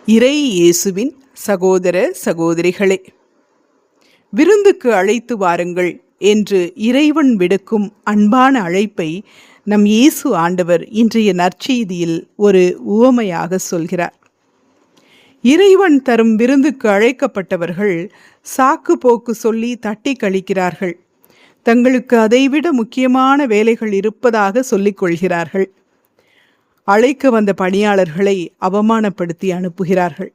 இறை இயேசுவின் சகோதர சகோதரிகளே, விருந்துக்கு அழைத்து வாருங்கள் என்று இறைவன் விடுக்கும் அன்பான அழைப்பை நம் இயேசு ஆண்டவர் இன்றைய நற்செய்தியில் ஒரு உவமையாக சொல்கிறார். இறைவன் தரும் விருந்துக்கு அழைக்கப்பட்டவர்கள் சாக்கு போக்கு சொல்லி தட்டி கழிக்கிறார்கள். தங்களுக்கு அதைவிட முக்கியமான வேலைகள் இருப்பதாக சொல்லிக் கொள்கிறார்கள். அழைக்க வந்த பணியாளர்களை அவமானப்படுத்தி அனுப்புகிறார்கள்.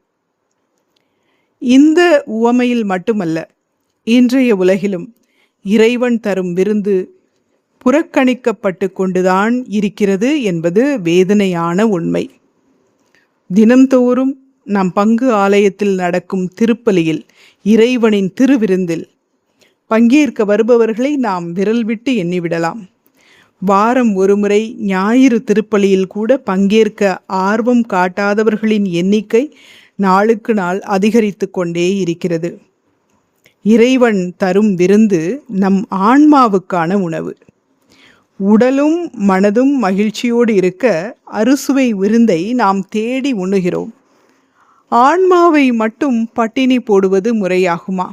இந்த உவமையில் மட்டுமல்ல, இன்றைய உலகிலும் இறைவன் தரும் விருந்து புறக்கணிக்கப்பட்டு கொண்டுதான் இருக்கிறது என்பது வேதனையான உண்மை. தினம்தோறும் நம் பங்கு ஆலயத்தில் நடக்கும் திருப்பலியில், இறைவனின் திருவிருந்தில் பங்கேற்க வருபவர்களை நாம் விரல் விட்டு எண்ணிவிடலாம். வாரம் ஒருமுறை ஞாயிறு திருப்பலியில் கூட பங்கேற்க ஆர்வம் காட்டாதவர்களின் எண்ணிக்கை நாளுக்கு நாள் அதிகரித்து கொண்டே இருக்கிறது. இறைவன் தரும் விருந்து நம் ஆன்மாவுக்கான உணவு. உடலும் மனதும் மகிழ்ச்சியோடு இருக்க அறுசுவை விருந்தை நாம் தேடி உண்ணுகிறோம். ஆன்மாவை மட்டும் பட்டினி போடுவது முறையாகுமா?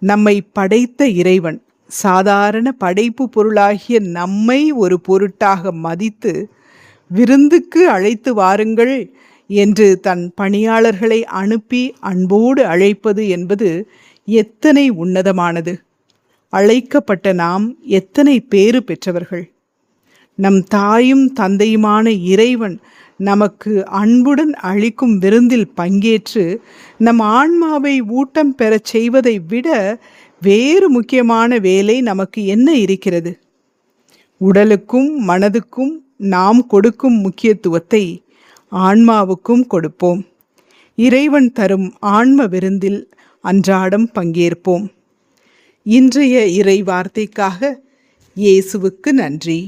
நம்மை படைத்த இறைவன் சாதாரண படைப்பு பொருளாகிய நம்மை ஒரு பொருட்டாக மதித்து விருந்துக்கு அழைத்து வாருங்கள் என்று தன் பணியாளர்களை அனுப்பி அன்போடு அழைப்பது என்பது எத்தனை உன்னதமானது! அழைக்கப்பட்ட நாம் எத்தனை பேறு பெற்றவர்கள்! நம் தாயும் தந்தையுமான இறைவன் நமக்கு அன்புடன் அளிக்கும் விருந்தில் பங்கேற்று நம் ஆன்மாவை ஊட்டம் பெறச் செய்வதை விட வேறு முக்கியமான வேலை நமக்கு என்ன இருக்கிறது? உடலுக்கும் மனதுக்கும் நாம் கொடுக்கும் முக்கியத்துவத்தை ஆன்மாவுக்கும் கொடுப்போம். இறைவன் தரும் ஆன்ம விருந்தில் அன்றாடம் பங்கேற்போம். இன்றைய இறை வார்த்தைக்காக இயேசுவுக்கு நன்றி.